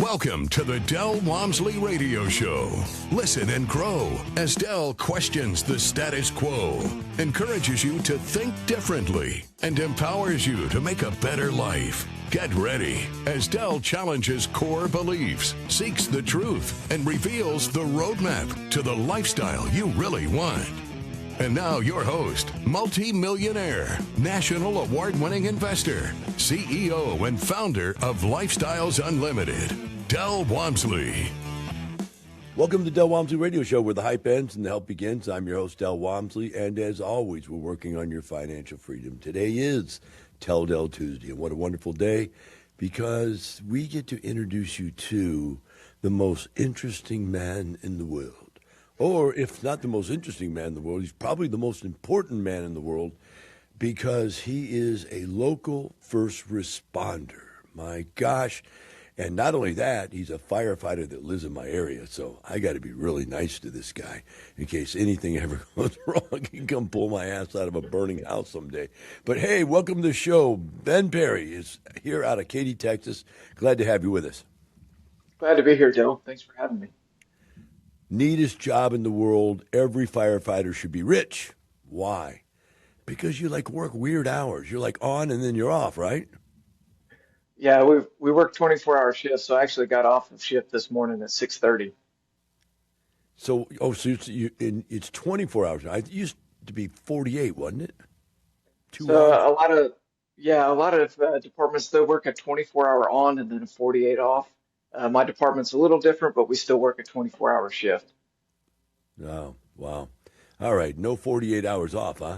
Welcome to the Dell Walmsley Radio Show. Listen and grow as Dell questions the status quo, encourages you to think differently, and empowers you to make a better life. Get ready as Dell challenges core beliefs, seeks the truth, and reveals the roadmap to the lifestyle you really want. And now your host, multi-millionaire, national award-winning investor, CEO and founder of Lifestyles Unlimited, Dell Walmsley. Welcome to the Dell Walmsley Radio Show, where the hype ends and the help begins. I'm your host, Dell Walmsley, and as always, we're working on your financial freedom. Today is Tell Dell Tuesday, and what a wonderful day, because we get to introduce you to the most interesting man in the world. Or if not the most interesting man in the world, he's probably the most important man in the world, because he is a local first responder. My gosh. And not only that, he's a firefighter that lives in my area. So I got to be really nice to this guy in case anything ever goes wrong. He can come pull my ass out of a burning house someday. But hey, welcome to the show. Ben Perry is here out of Katy, Texas. Glad to have you with us. Glad to be here, Joe. Thanks for having me. Neatest job in the world. Every firefighter should be rich. Why? Because you work weird hours. You're on and then you're off, right? Yeah, we work 24-hour shifts, so I actually got off of shift this morning at 6:30. So it's 24 hours. It used to be 48, wasn't it? A lot of departments, they work a 24-hour on and then a 48 off. My department's a little different, but we still work a 24-hour shift. Oh, wow. All right, no 48 hours off, huh?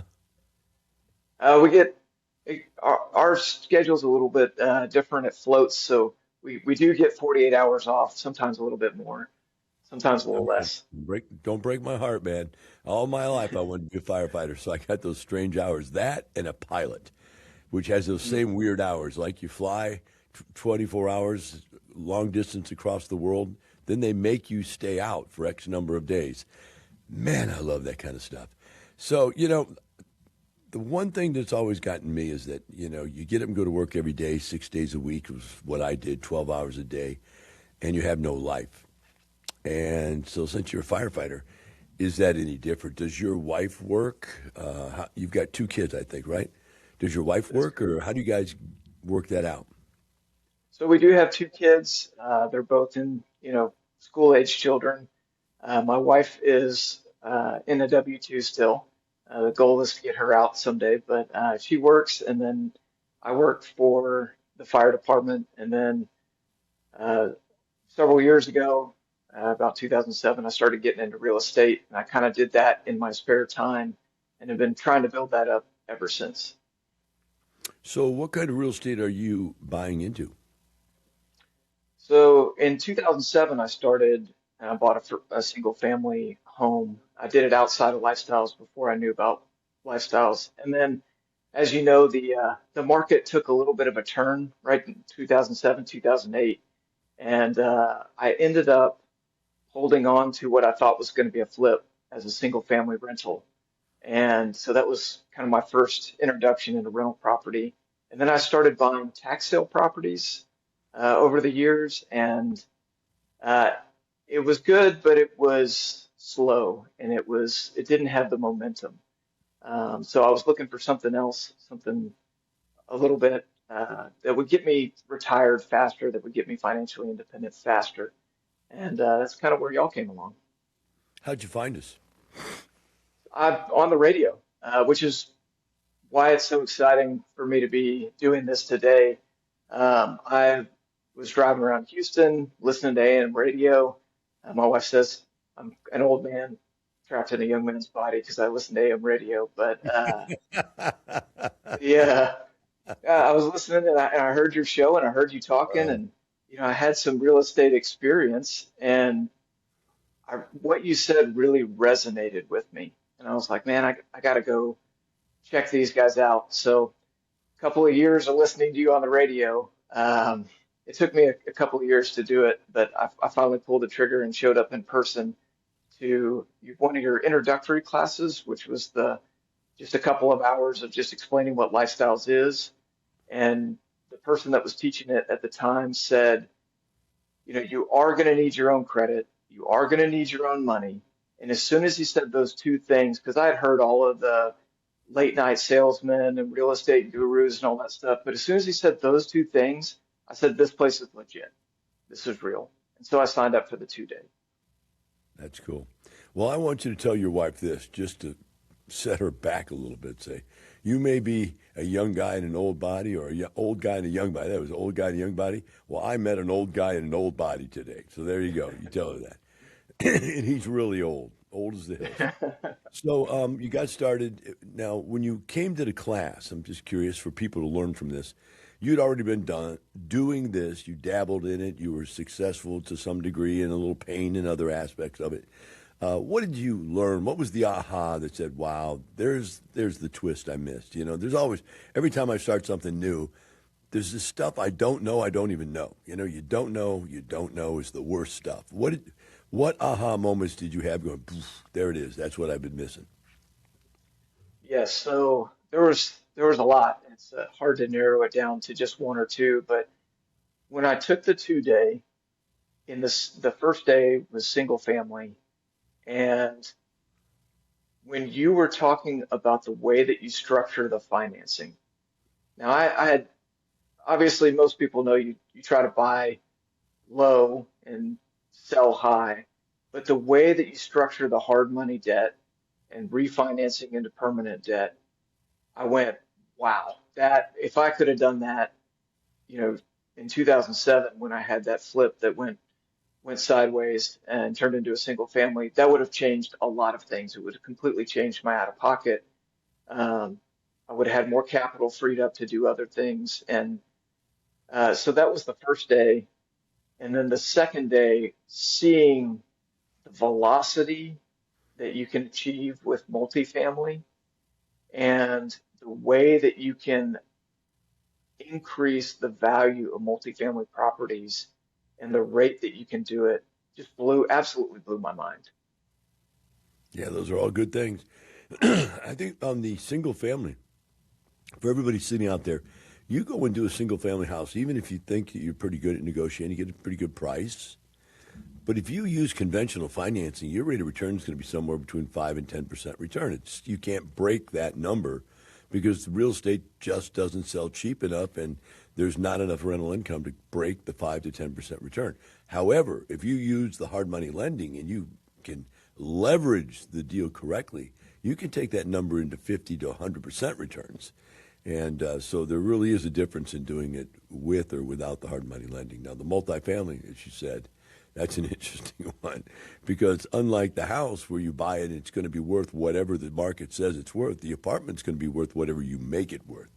Our schedule's a little bit different. It floats, so we do get 48 hours off, sometimes a little bit more, sometimes a little less. Don't break my heart, man. All my life I wanted to be a firefighter, so I got those strange hours. That and a pilot, which has those same weird hours, like you fly 24 hours, long distance across the world, then they make you stay out for X number of days. Man, I love that kind of stuff. So, the one thing that's always gotten me is that, you get up and go to work every day, 6 days a week was what I did, 12 hours a day, and you have no life. And so since you're a firefighter, is that any different? Does your wife work? You've got 2 kids, I think, right? Does your wife work, or how do you guys work that out? So we do have 2 kids. They're both in, school-age children. My wife is in a W-2 still. The goal is to get her out someday, but she works, and then I work for the fire department. And then several years ago, about 2007, I started getting into real estate, and I kind of did that in my spare time and have been trying to build that up ever since. So what kind of real estate are you buying into? So in 2007, I bought a single family home. I did it outside of Lifestyles before I knew about Lifestyles. And then, as you know, the market took a little bit of a turn right in 2007, 2008. And I ended up holding on to what I thought was going to be a flip as a single family rental. And so that was kind of my first introduction into rental property. And then I started buying tax sale properties over the years, and it was good, but it was slow, and it didn't have the momentum. So I was looking for something else, something a little bit that would get me retired faster, that would get me financially independent faster. And that's kind of where y'all came along. How'd you find us? I'm on the radio, which is why it's so exciting for me to be doing this today. I was driving around Houston, listening to AM radio. My wife says I'm an old man trapped in a young man's body because I listen to AM radio. But yeah, I was listening, and I heard your show, and I heard you talking, and I had some real estate experience, and what you said really resonated with me. And I was like, man, I got to go check these guys out. So a couple of years of listening to you on the radio. It took me a couple of years to do it, but I finally pulled the trigger and showed up in person to one of your introductory classes, which was just a couple of hours of just explaining what Lifestyles is. And the person that was teaching it at the time said, you are going to need your own credit. You are going to need your own money. And as soon as he said those two things, because I had heard all of the late night salesmen and real estate gurus and all that stuff, but as soon as he said those two things, I said, this place is legit. This is real. And so I signed up for the 2 day. That's cool. Well, I want you to tell your wife this, just to set her back a little bit. Say, you may be a young guy in an old body, or a old guy in a young body. That was an old guy in a young body. Well, I met an old guy in an old body today. So there you go. You tell her that. And he's really old as the hills. So you got started. Now, when you came to the class, I'm just curious for people to learn from this. You'd already been doing this. You dabbled in it. You were successful to some degree, and a little pain in other aspects of it. What did you learn? What was the aha that said, wow, there's the twist I missed? There's always, every time I start something new, there's this stuff I don't know, I don't even know. You don't know is the worst stuff. What aha moments did you have going, there it is, that's what I've been missing? Yes, so there was a lot. It's hard to narrow it down to just one or two, but when I took the 2 day, the first day was single family, and when you were talking about the way that you structure the financing, now I had obviously most people know you try to buy low and sell high, but the way that you structure the hard money debt and refinancing into permanent debt, I went, wow, that if I could have done that, you know, in 2007 when I had that flip that went sideways and turned into a single family, that would have changed a lot of things. It would have completely changed my out of pocket. Um, I would have had more capital freed up to do other things. And so that was the first day. And then the second day, seeing the velocity that you can achieve with multifamily and the way that you can increase the value of multifamily properties and the rate that you can do it just absolutely blew my mind. Yeah, those are all good things. I think on the single family, for everybody sitting out there, you go and do a single family house, even if you think that you're pretty good at negotiating, you get a pretty good price. But if you use conventional financing, your rate of return is going to be somewhere between 5 and 10% return. You can't break that number because the real estate just doesn't sell cheap enough, and there's not enough rental income to break the 5 to 10% return. However, if you use the hard money lending and you can leverage the deal correctly, you can take that number into 50 to 100% returns. And so there really is a difference in doing it with or without the hard money lending. Now, the multifamily, as you said, that's an interesting one because unlike the house where you buy it and it's going to be worth whatever the market says it's worth, the apartment's going to be worth whatever you make it worth.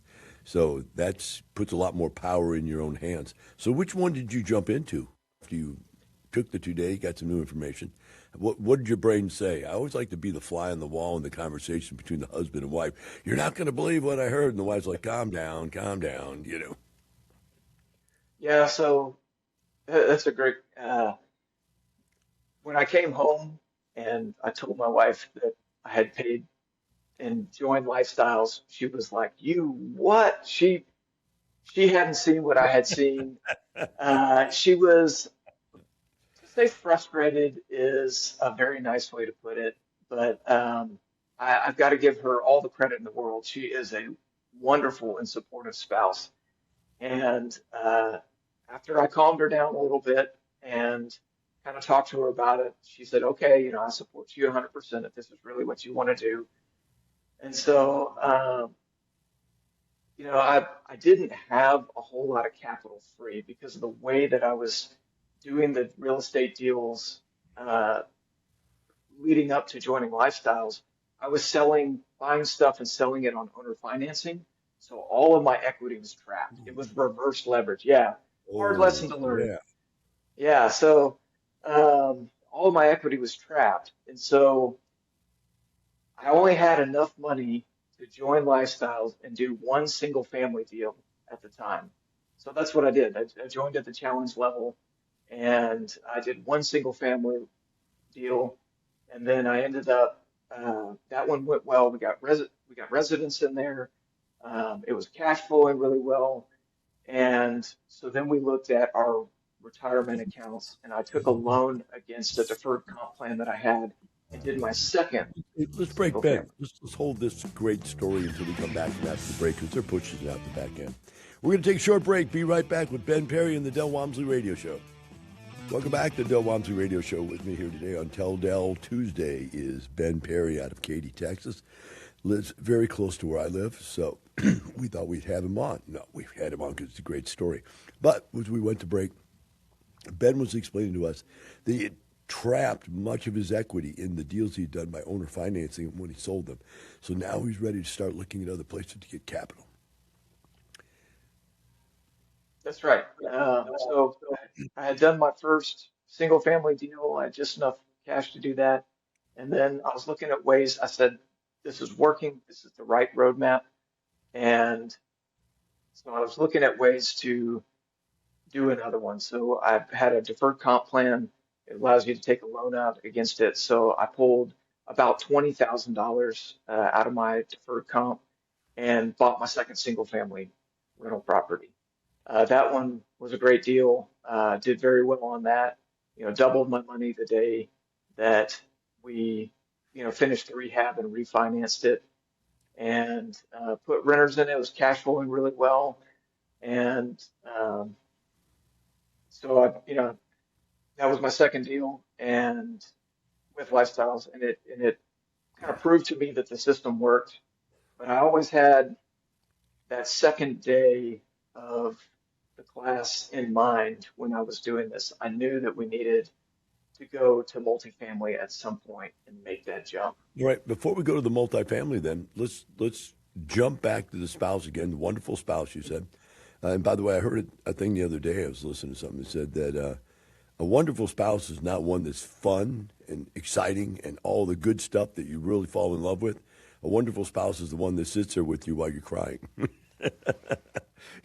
So that puts a lot more power in your own hands. So which one did you jump into after you took the 2 day, got some new information? What did your brain say? I always like to be the fly on the wall in the conversation between the husband and wife. You're not going to believe what I heard. And the wife's like, calm down, you know. Yeah, so that's a great. When I came home and I told my wife that I had paid and joined Lifestyles, she was like, "You what?" She hadn't seen what I had seen. She was to say frustrated is a very nice way to put it, but I've got to give her all the credit in the world. She is a wonderful and supportive spouse. And after I calmed her down a little bit and kind of talked to her about it, she said, "Okay, I support you 100% if this is really what you want to do." And so, I didn't have a whole lot of capital free because of the way that I was doing the real estate deals uh, leading up to joining Lifestyles. I was buying stuff and selling it on owner financing. So all of my equity was trapped. It was reverse leverage. Yeah. Hard Oh, lesson to learn. yeah. Yeah. So all of my equity was trapped. And so I only had enough money to join Lifestyles and do one single family deal at the time. So that's what I did. I joined at the challenge level and I did one single family deal. And then I ended up, that one went well. We got residents in there. It was cash flowing really well. And so then we looked at our retirement accounts, and I took a loan against a deferred comp plan that I had and did my second Let's break single Ben. family. Let's hold this great story until we come back from after the break because they're pushing it out the back end. We're going to take a short break. Be right back with Ben Perry and the Del Walmsley Radio Show. Welcome back to the Del Walmsley Radio Show. With me here today on Tell Dell Tuesday is Ben Perry out of Katy, Texas. Lives very close to where I live, so we thought we'd have him on. No, we had him on because it's a great story. But as we went to break, Ben was explaining to us that he had trapped much of his equity in the deals he'd done by owner financing when he sold them. So now he's ready to start looking at other places to get capital. That's right. So I had done my first single family deal. I had just enough cash to do that. And then I was looking at ways, I said, this is working. This is the right roadmap. And so I was looking at ways to do another one. So I had a deferred comp plan. It allows you to take a loan out against it. So I pulled about $20,000 out of my deferred comp and bought my second single family rental property. That one was a great deal. Did very well on that. Doubled my money the day that we, finished the rehab and refinanced it and put renters in it. It was cash flowing really well. And so that was my second deal and with lifestyles, and it kind of proved to me that the system worked. But I always had that second day of the class in mind when I was doing this. I knew that we needed to go to multifamily at some point and make that jump. All right, before we go to the multifamily then, let's jump back to the spouse again, the wonderful spouse you said. And by the way, I heard a thing the other day. I was listening to something that said that a wonderful spouse is not one that's fun and exciting and all the good stuff that you really fall in love with. A wonderful spouse is the one that sits there with you while you're crying.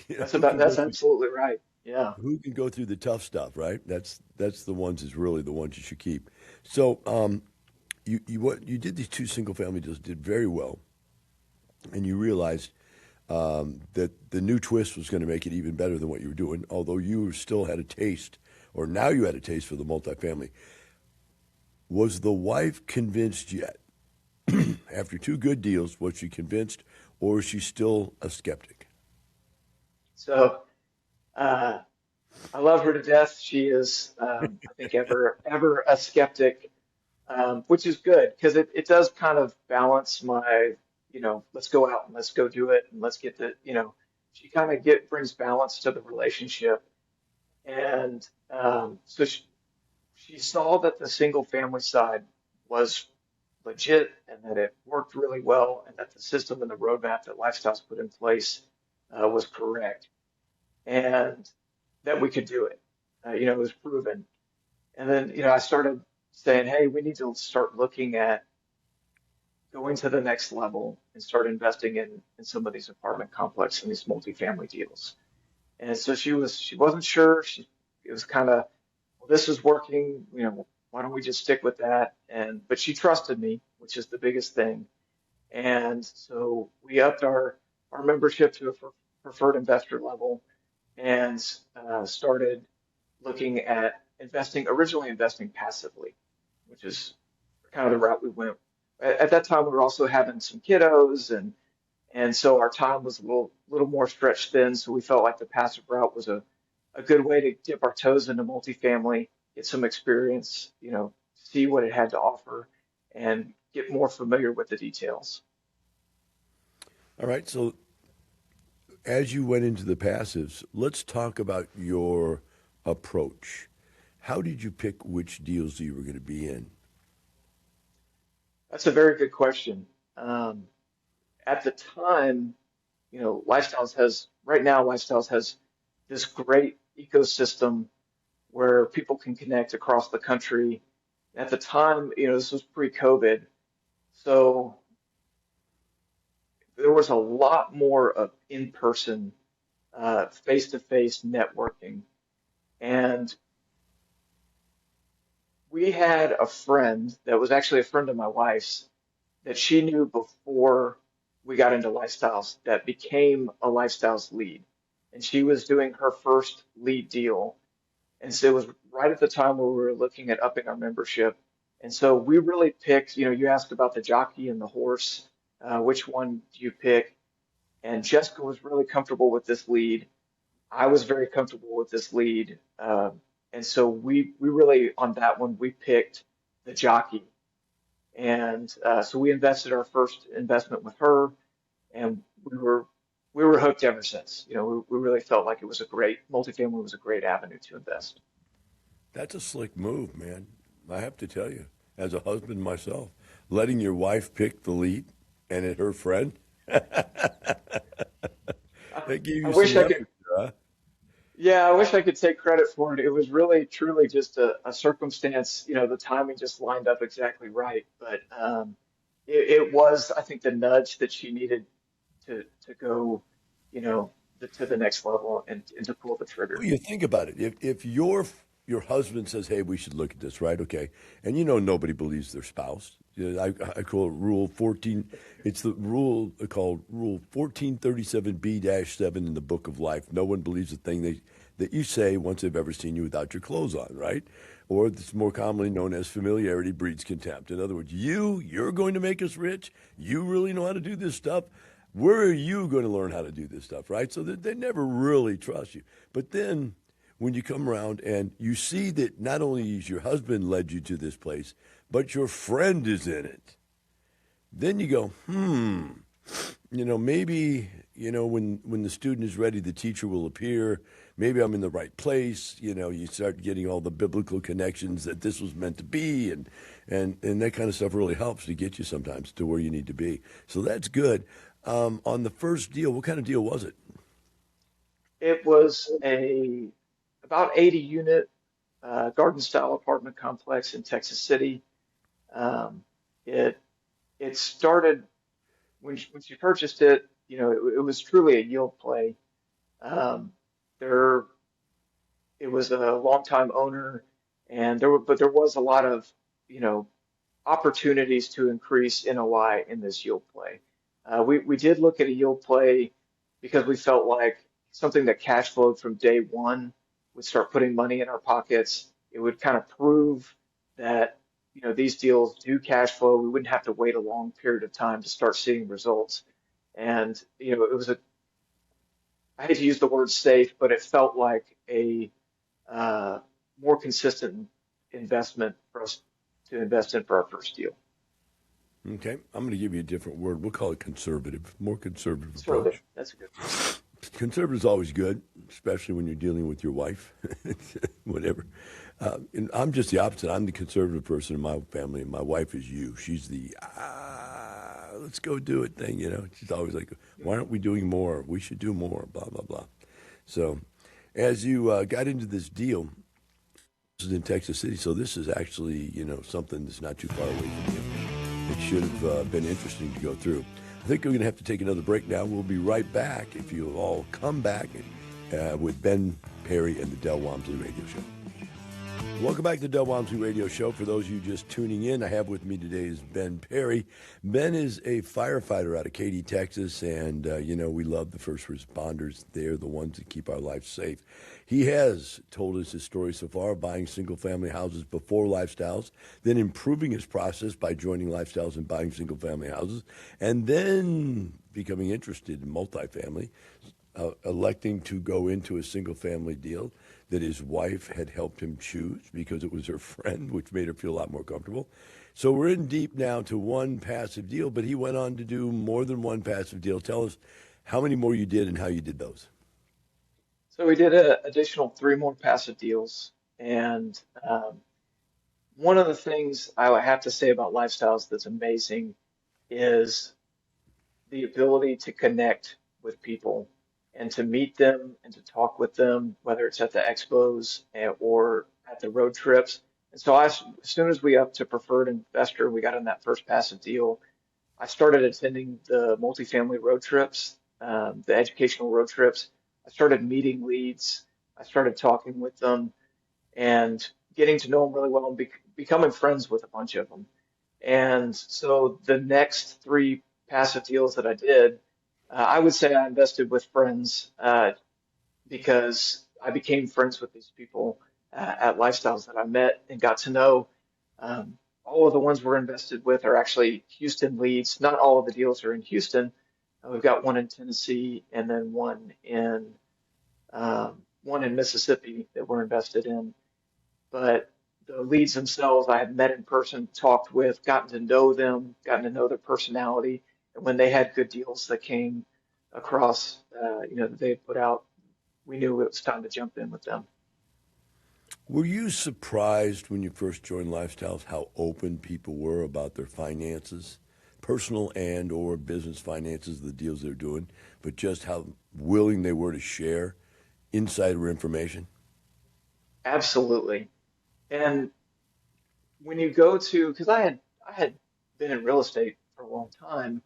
That's absolutely right. Yeah. Who can go through the tough stuff, right? That's the ones that's really the ones you should keep. So you did these two single family deals, did very well, and you realized that the new twist was going to make it even better than what you were doing, although you still had a taste, or now you had a taste for the multifamily. Was the wife convinced yet? After two good deals, was she convinced, or is she still a skeptic? So I love her to death. She is, I think, ever a skeptic, which is good because it does kind of balance my, let's go out and let's go do it and let's get she kind of brings balance to the relationship. And so she saw that the single family side was legit and that it worked really well and that the system and the roadmap that Lifestyles put in place was correct and that we could do it. It was proven. And then, I started saying, hey, we need to start looking at going to the next level and start investing in some of these apartment complexes and these multifamily deals. And so she wasn't sure. It was kind of, well, this is working, why don't we just stick with that? But she trusted me, which is the biggest thing. And so we upped our membership to a preferred investor level and started looking at originally investing passively, which is kind of the route we went. At that time, we were also having some kiddos, and so our time was a little more stretched thin. So we felt like the passive route was a good way to dip our toes into multifamily, get some experience, see what it had to offer, and get more familiar with the details. All right, so as you went into the passives, let's talk about your approach. How did you pick which deals you were going to be in? That's a very good question. At the time, Lifestyles has this great ecosystem where people can connect across the country. At the time, this was pre-COVID, so there was a lot more of in-person, face-to-face networking. And we had a friend that was actually a friend of my wife's that she knew before we got into Lifestyles that became a Lifestyles lead. And she was doing her first lead deal. And so it was right at the time where we were looking at upping our membership. And so we really picked, you asked about the jockey and the horse, which one do you pick? And Jessica was really comfortable with this lead. I was very comfortable with this lead. And so we really, on that one, we picked the jockey. And so we invested our first investment with her, and we were hooked ever since. We really felt like it was multifamily was a great avenue to invest. That's a slick move, man. I have to tell you, as a husband myself, letting your wife pick the lead and it her friend, that gave I you some wish I could. leverage, huh? Yeah, I wish I could take credit for it. It was really, truly just a circumstance. The timing just lined up exactly right. But it was, I think, the nudge that she needed to go, you know, to the next level and to pull the Well, trigger. you think about it. If your husband says, "Hey, we should look at this," right? Okay, and nobody believes their spouse. I call it Rule 14. It's the rule called Rule 1437B-7 in the Book of Life. No one believes a thing that you say once they've ever seen you without your clothes on, right? Or it's more commonly known as familiarity breeds contempt. In other words, you're going to make us rich. You really know how to do this stuff. Where are you going to learn how to do this stuff, right? So that they never really trust you. But then when you come around and you see that not only is your husband led you to this place, but your friend is in it, then you go, maybe, when the student is ready, the teacher will appear. Maybe I'm in the right place. You start getting all the biblical connections that this was meant to be. And that kind of stuff really helps to get you sometimes to where you need to be. So that's good. On the first deal, what kind of deal was it? It was a about 80 unit garden style apartment complex in Texas City. Um, it it started when she purchased it. It was truly a yield play. Um, there it was a longtime owner, and there was a lot of you know opportunities to increase NOI in this yield play. We did look at a yield play because we felt like something that cash flowed from day one would start putting money in our pockets. It would kind of prove that these deals do cash flow. We wouldn't have to wait a long period of time to start seeing results. And it was I hate to use the word safe, but it felt like a uh, more consistent investment for us to invest in for our first deal. Okay, I'm going to give you a different word. We'll call it conservative, more conservative Conservative. approach. That's a good. Conservative is always good, especially when you're dealing with your wife, whatever. And I'm just the opposite. I'm the conservative person in my family, and my wife is you. She's the let's go do it thing. She's always like, why aren't we doing more? We should do more. Blah blah blah. So, as you got into this deal, this is in Texas City, so this is actually something that's not too far away from you. It should have been interesting to go through. I think we're going to have to take another break now. We'll be right back if you'll all come back with Ben Perry and the Del Walmsley Radio Show. Welcome back to the Del Walmsley Radio Show. For those of you just tuning in, I have with me today is Ben Perry. Ben is a firefighter out of Katy, Texas, and, we love the first responders. They're the ones that keep our life safe. He has told us his story so far, buying single-family houses before Lifestyles, then improving his process by joining Lifestyles and buying single-family houses, and then becoming interested in multifamily, electing to go into a single-family deal that his wife had helped him choose because it was her friend, which made her feel a lot more comfortable. So we're in deep now to one passive deal, but he went on to do more than one passive deal. Tell us how many more you did and how you did those. So we did an additional three more passive deals, and one of the things I would have to say about lifestyles that's amazing is the ability to connect with people and to meet them and to talk with them, whether it's at the expos or at the road trips. And so as soon as we up to preferred investor, we got in that first passive deal. I started attending the multifamily road trips, the educational road trips. I started meeting leads. I started talking with them and getting to know them really well and becoming friends with a bunch of them. And so the next three passive deals that I did, I would say I invested with friends because I became friends with these people at Lifestyles that I met and got to know. Um, all of the ones we're invested with are actually Houston leads. Not all of the deals are in Houston. We've got one in Tennessee and then one in Mississippi that we're invested in. But the leads themselves, I had met in person, talked with, gotten to know them, gotten to know their personality, and when they had good deals that came across, that they had put out, we knew it was time to jump in with them. Were you surprised when you first joined Lifestyles how open people were about their finances, personal and or business finances, the deals they're doing, but just how willing they were to share insider information? Absolutely. And when you go to, because I had been in real estate for a long time,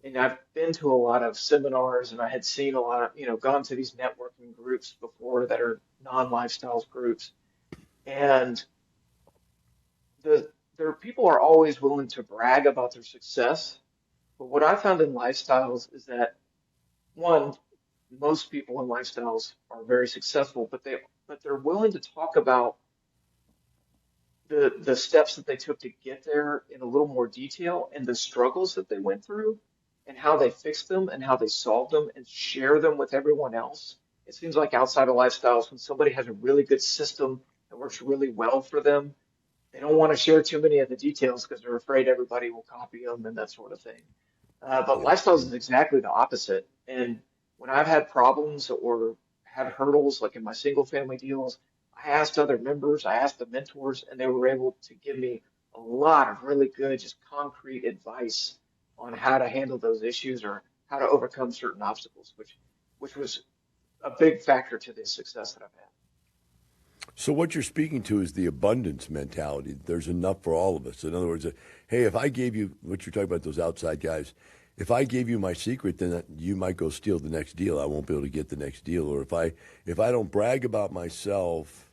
and I've been to a lot of seminars, and I had seen a lot of, gone to these networking groups before that are non-lifestyles groups, and their people are always willing to brag about their success. But what I found in lifestyles is that one, most people in lifestyles are very successful, but they're willing to talk about the steps that they took to get there in a little more detail and the struggles that they went through and how they fixed them and how they solved them and share them with everyone else. It seems like outside of lifestyles, when somebody has a really good system that works really well for them, they don't want to share too many of the details because they're afraid everybody will copy them and that sort of thing. But Yeah. lifestyles is exactly the opposite. And when I've had problems or had hurdles, like in my single family deals, I asked other members, I asked the mentors, and they were able to give me a lot of really good, just concrete advice on how to handle those issues or how to overcome certain obstacles, which was a big factor to the success that I've had. So what you're speaking to is the abundance mentality. There's enough for all of us. In other words, hey, if I gave you what you're talking about, those outside guys, if I gave you my secret, then you might go steal the next deal. I won't be able to get the next deal. Or if I don't brag about myself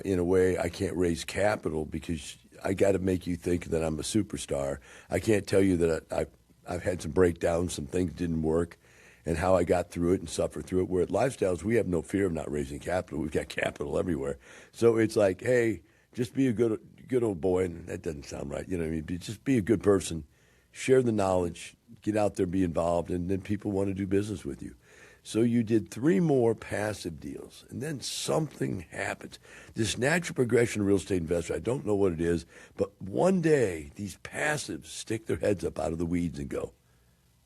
in a way, I can't raise capital because I got to make you think that I'm a superstar. I can't tell you that I've had some breakdowns, some things didn't work, and how I got through it and suffered through it. Where at Lifestyles, we have no fear of not raising capital. We've got capital everywhere. So it's like, hey, just be a good old boy, and that doesn't sound right. You know what I mean? Just be a good person, share the knowledge, get out there, be involved, and then people want to do business with you. So you did 3 more passive deals, and then something happens. This natural progression of real estate investor, I don't know what it is, but one day these passives stick their heads up out of the weeds and go,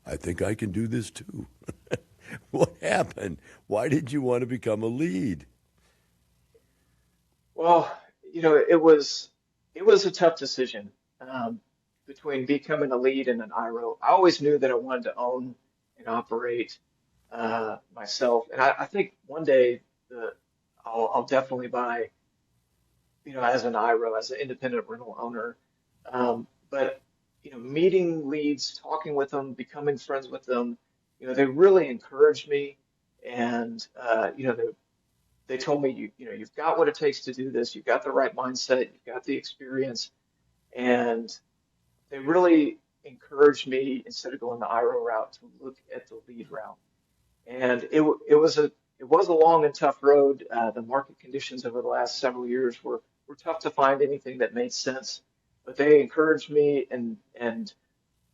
I think I can do this too. What happened? Why did you want to become a lead? Well, it was a tough decision between becoming a lead and an IRO. I always knew that I wanted to own and operate myself, and I think one day I'll definitely buy, as an IRO, as an independent rental owner. But meeting leads, talking with them, becoming friends with them, they really encouraged me, and they told me you've got what it takes to do this. You've got the right mindset. You've got the experience, and they really encouraged me instead of going the IRO route to look at the lead route. And it was a long and tough road. The market conditions over the last several years were tough to find anything that made sense, but they encouraged me and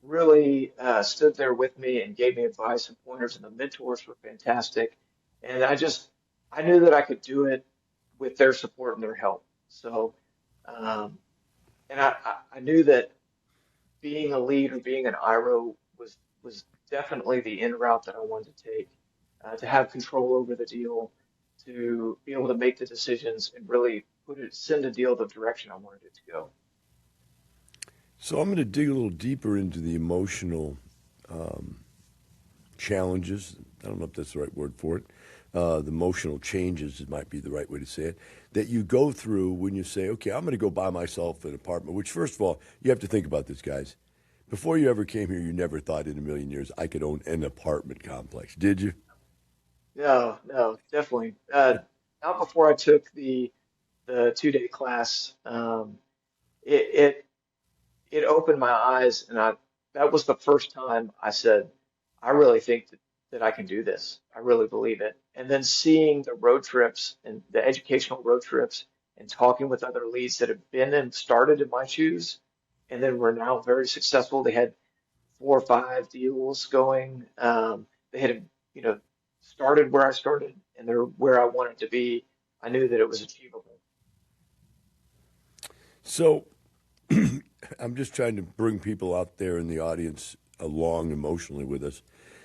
really stood there with me and gave me advice and pointers, and the mentors were fantastic. And I knew that I could do it with their support and their help. So, um, and I knew that being a lead or being an IRO was definitely the end route that I wanted to take, to have control over the deal, to be able to make the decisions and really send a deal the direction I wanted it to go. So I'm going to dig a little deeper into the emotional challenges. I don't know if that's the right word for it. The emotional changes, it might be the right way to say it, that you go through when you say, okay, I'm going to go buy myself an apartment, which, first of all, you have to think about this, guys. Before you ever came here, you never thought in a million years I could own an apartment complex. Did you? No, no, definitely. Not before I took the 2-day class. It, it it opened my eyes, and that was the first time I said, I really think that I can do this. I really believe it. and then seeing the road trips and the educational road trips and talking with other leads that have been and started in my shoes, and then were now very successful. They had 4 or 5 deals going. They had, you know, started where I started, and they're where I wanted to be. I knew that it was achievable. So I'm just trying to bring people out there in the audience along emotionally with us.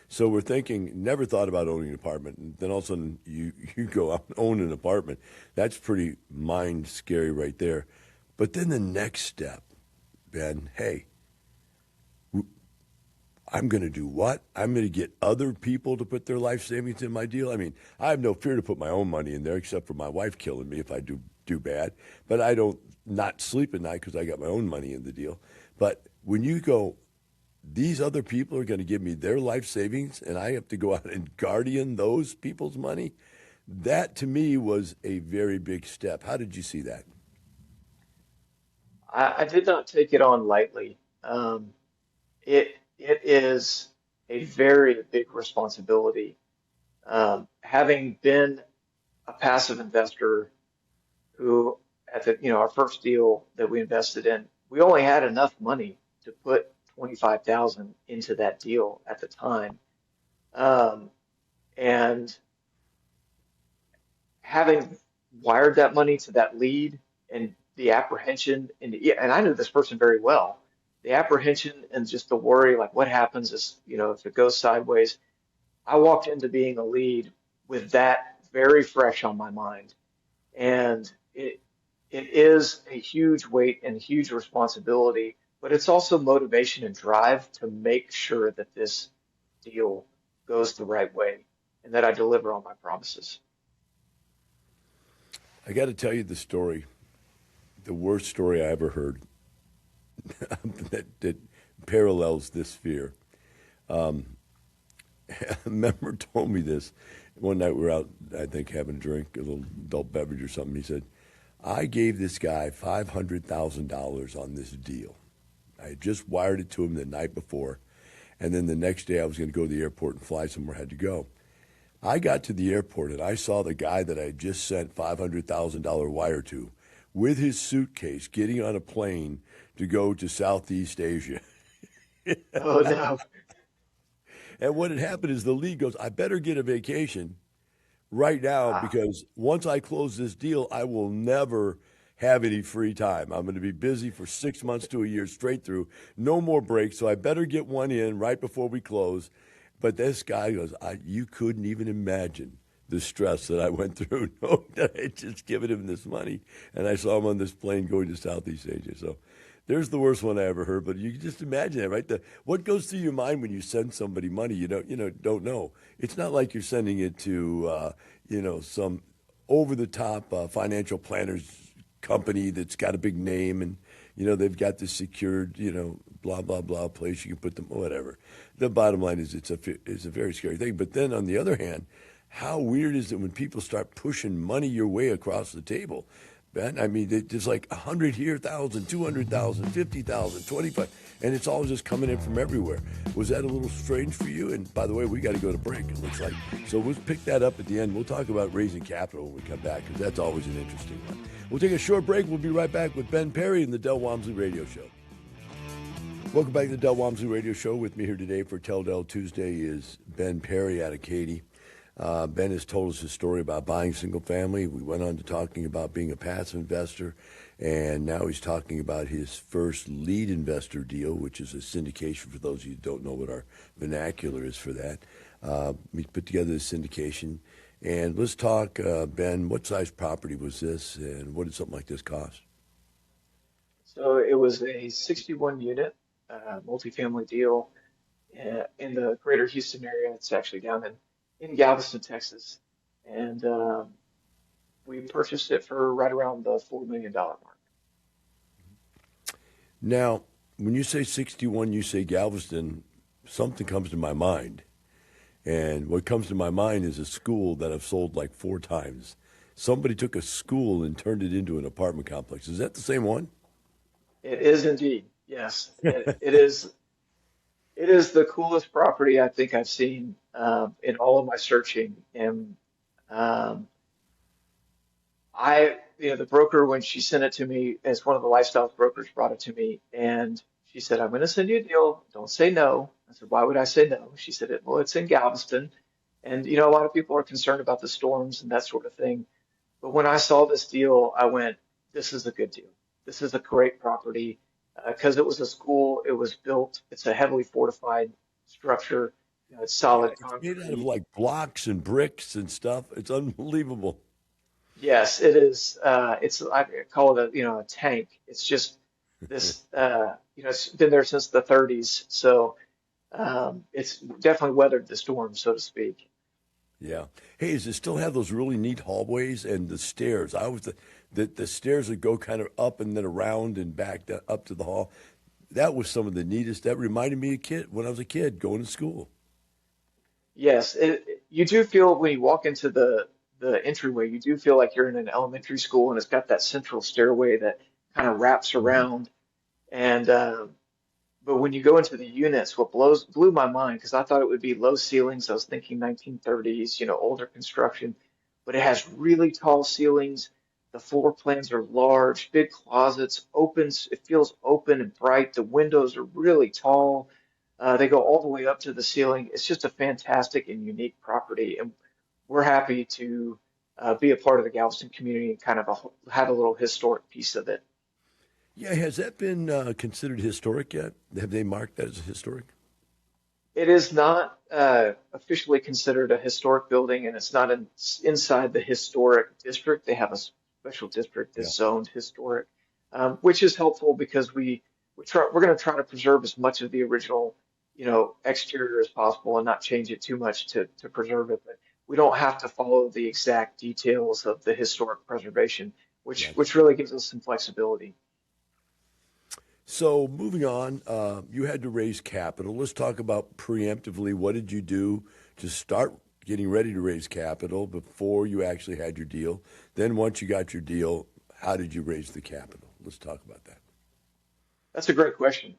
So we're thinking, never thought about owning an apartment, and then all of a sudden you go out and own an apartment. That's pretty mind scary right there. But then the next step, Ben, hey, I'm going to do what? I'm going to get other people to put their life savings in my deal. I mean, I have no fear to put my own money in there, except for my wife killing me if I do bad. But I don't not sleep at night because I got my own money in the deal. But when you go, these other people are going to give me their life savings, and I have to go out and guardian those people's money. That to me was a very big step. How did you see that? I did not take it on lightly. It is a very big responsibility. Having been a passive investor who at the our first deal that we invested in, we only had enough money to put 25,000 into that deal at the time. Um, and having wired that money to that lead and the apprehension and yeah, and I knew this person very well. The apprehension and just the worry, like what happens is, if it goes sideways. I walked into being a lead with that very fresh on my mind. And it is a huge weight and huge responsibility, but it's also motivation and drive to make sure that this deal goes the right way and that I deliver on my promises. I got to tell you the story, the worst story I ever heard that parallels this fear. A member told me this. One night we were out, I think, having a drink, a little adult beverage or something. He said, I gave this guy $500,000 on this deal. I had just wired it to him the night before, and then the next day I was going to go to the airport and fly somewhere, had to go. I got to the airport, and I saw the guy that I had just sent $500,000 wire to with his suitcase getting on a plane to go to Southeast Asia. Oh no. And what had happened is the league goes, I better get a vacation right now Ah, because once I close this deal, I will never have any free time. I'm going to be busy for 6 months to a year straight through, no more breaks. So I better get one in right before we close. But this guy goes, you couldn't even imagine the stress that I went through knowing that I had just given him this money. And I saw him on this plane going to Southeast Asia. So there's the worst one I ever heard. But you can just imagine it, right? What goes through your mind when you send somebody money you don't know. It's not like you're sending it to, some over-the-top financial planners company that's got a big name and, they've got this secured, blah, blah, blah place you can put them, whatever. The bottom line is it's a very scary thing. But then on the other hand, how weird is it when people start pushing money your way across the table? Ben, I mean, there's like 100 here, 1,000, 200,000, 50,000, 25, and it's all just coming in from everywhere. Was that a little strange for you? And by the way, we got to go to break, it looks like. So we'll pick that up at the end. We'll talk about raising capital when we come back, because that's always an interesting one. We'll take a short break. We'll be right back with Ben Perry and the Del Walmsley Radio Show. Welcome back to the Del Walmsley Radio Show. With me here today for Tell Dell Tuesday is Ben Perry out of Katy. Ben has told us his story about buying single family. We went on to talking about being a passive investor, and now he's talking about his first lead investor deal, which is a syndication. For those of you who don't know what our vernacular is for that, we put together this syndication. And let's talk, Ben, what size property was this, and what did something like this cost? so it was a 61 unit multifamily deal in the greater Houston area. It's actually down in Galveston, Texas. And we purchased it for right around the $4 million mark. Now, when you say 61, you say Galveston, something comes to my mind. And what comes to my mind is a school that I've sold like 4 times. Somebody took a school and turned it into an apartment complex. Is that the same one? It is indeed, yes. It is. It is the coolest property I think I've seen in all of my searching. And Um, the broker, when she sent it to me, as one of the lifestyle brokers brought it to me, and she said, I'm going to send you a deal. Don't say no. I said, why would I say no? She said, well, it's in Galveston. And, a lot of people are concerned about the storms and that sort of thing. But when I saw this deal, I went, this is a good deal. This is a great property because it was a school. It was built. It's a heavily fortified structure. It's Yeah, solid it's made out of concrete. like blocks and bricks and stuff. It's unbelievable. Yes, it is. I call it a tank. It's just this, it's been there since the 30s. So it's definitely weathered the storm, so to speak. Yeah. Hey, does it still have those really neat hallways and the stairs? I was the stairs that go kind of up and then around and back up to the hall. That was some of the neatest. That reminded me of kid when I was a kid going to school. Yes, you do feel when you walk into the entryway, you do feel like you're in an elementary school, and it's got that central stairway that kind of wraps Mhm. around. And but when you go into the units, what blew my mind because I thought it would be low ceilings. I was thinking 1930s, older construction, but it has really tall ceilings. The floor plans are large, big closets, opens. It feels open and bright. The windows are really tall. They go all the way up to the ceiling. It's just a fantastic and unique property, and we're happy to be a part of the Galveston community and kind of have a little historic piece of it. Yeah, has that been considered historic yet? Have they marked that as historic? It is not officially considered a historic building, and it's not inside the historic district. They have a special district Yeah. that's zoned historic, which is helpful because we're going to try to preserve as much of the original, exterior as possible and not change it too much to preserve it. But we don't have to follow the exact details of the historic preservation, which Gotcha. really gives us some flexibility. So moving on, you had to raise capital. Let's talk about preemptively. What did you do to start getting ready to raise capital before you actually had your deal? Then once you got your deal, how did you raise the capital? Let's talk about that. That's a great question.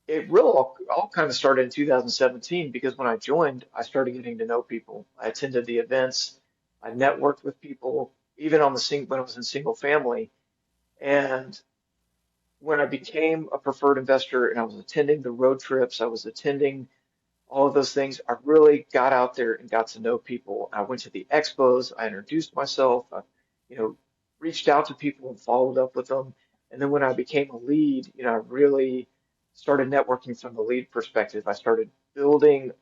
It really all kind of started in 2017 because when I joined, I started getting to know people. I attended the events, I networked with people, even when I was in single family. And when I became a preferred investor and I was attending the road trips, I was attending all of those things, I really got out there and got to know people. I went to the expos, I introduced myself, I, you know, reached out to people and followed up with them. And then when I became a lead, I really started networking from the lead perspective. I started building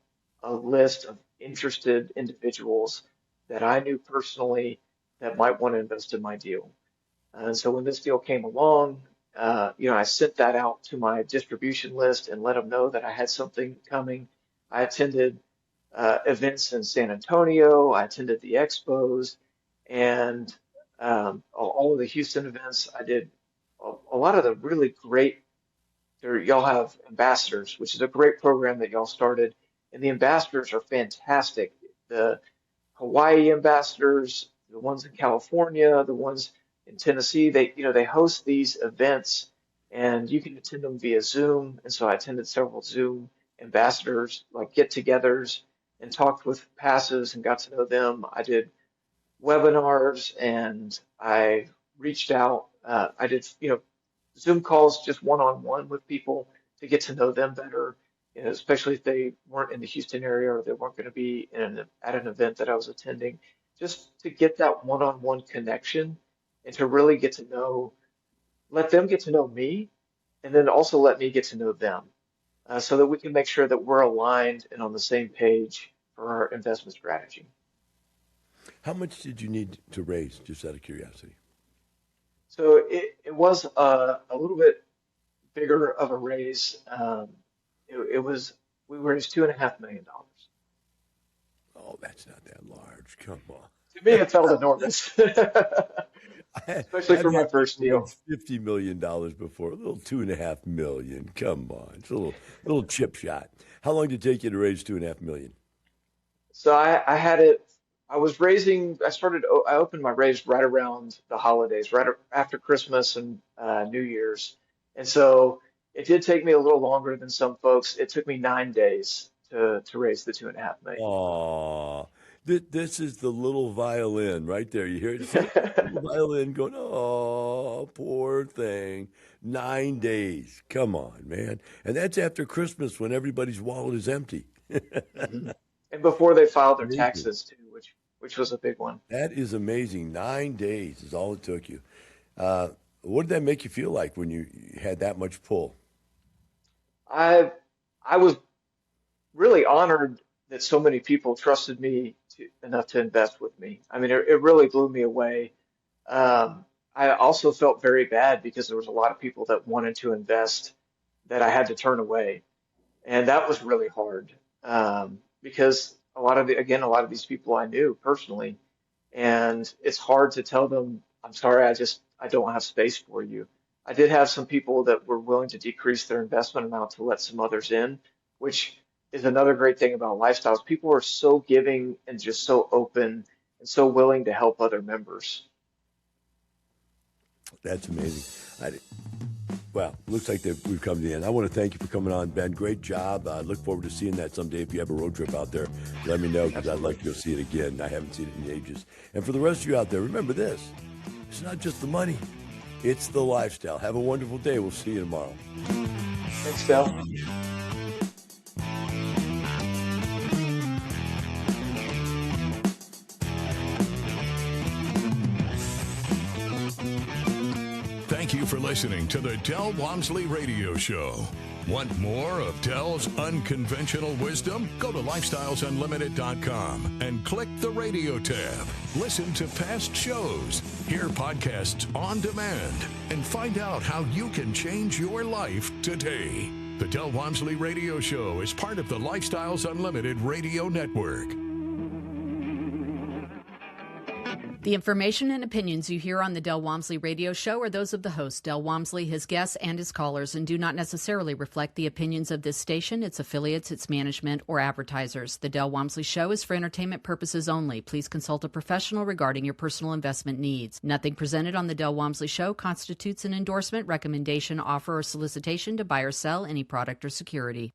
a list of interested individuals that I knew personally that might want to invest in my deal. And so when this deal came along, I sent that out to my distribution list and let them know that I had something coming. I attended events in San Antonio. I attended the expos and all of the Houston events. I did a lot of the really great. Y'all have ambassadors, which is a great program that y'all started, and the ambassadors are fantastic. The Hawaii ambassadors, the ones in California, the ones in Tennessee, they host these events and you can attend them via Zoom. And so I attended several Zoom ambassadors, like get-togethers, and talked with passives and got to know them. I did webinars and I reached out. I did, Zoom calls just one-on-one with people to get to know them better, especially if they weren't in the Houston area or they weren't going to be at an event that I was attending, just to get that one-on-one connection and to really let them get to know me, and then also let me get to know them, so that we can make sure that we're aligned and on the same page for our investment strategy. How much did you need to raise, just out of curiosity? So it was a little bit bigger of a raise. It was we raised $2.5 million. Oh, that's not that large. Come on. To me, it felt enormous, especially I've for my had first people deal. raise $50 million before. A little 2.5 million. Come on. It's a little chip shot. How long did it take you to raise 2.5 million? So I had it. I was raising. I opened my raise right around the holidays, after Christmas and New Year's, and so it did take me a little longer than some folks. It took me 9 days to raise the 2.5 million. Aw. This is the little violin right there. You hear it? See? Little violin going, oh, poor thing. 9 days. Come on, man. And that's after Christmas when everybody's wallet is empty. Mhm. And before they filed their Amazing. taxes too, which was a big one. That is amazing. 9 days is all it took you. Uh, what did that make you feel like when you had that much pull? I I was really honored that so many people trusted me enough to invest with me. I mean, it really blew me away. I also felt very bad because there was a lot of people that wanted to invest that I had to turn away, and that was really hard because a lot of these people I knew personally, and it's hard to tell them, I'm sorry, I don't have space for you. I did have some people that were willing to decrease their investment amount to let some others in, which is another great thing about lifestyles. People are so giving and just so open and so willing to help other members. That's amazing. I, well, looks like that we've come to the end. I want to thank you for coming on, Ben. Great job. I look forward to seeing that someday. If you have a road trip out there, let me know because I'd like to go see it again. I haven't seen it in ages. And for the rest of you out there, remember this. It's not just the money. It's the lifestyle. Have a wonderful day. We'll see you tomorrow. Thanks, Dell. Thank you for listening to the Tell Walmsley Radio Show. Want more of Tell's unconventional wisdom? Go to lifestylesunlimited.com and click the radio tab. Listen to past shows, hear podcasts on demand, and find out how you can change your life today. The Tell Walmsley Radio Show is part of the Lifestyles Unlimited Radio Network. The information and opinions you hear on the Del Walmsley Radio Show are those of the host, Del Walmsley, his guests, and his callers, and do not necessarily reflect the opinions of this station, its affiliates, its management, or advertisers. The Del Walmsley Show is for entertainment purposes only. Please consult a professional regarding your personal investment needs. Nothing presented on the Del Walmsley Show constitutes an endorsement, recommendation, offer, or solicitation to buy or sell any product or security.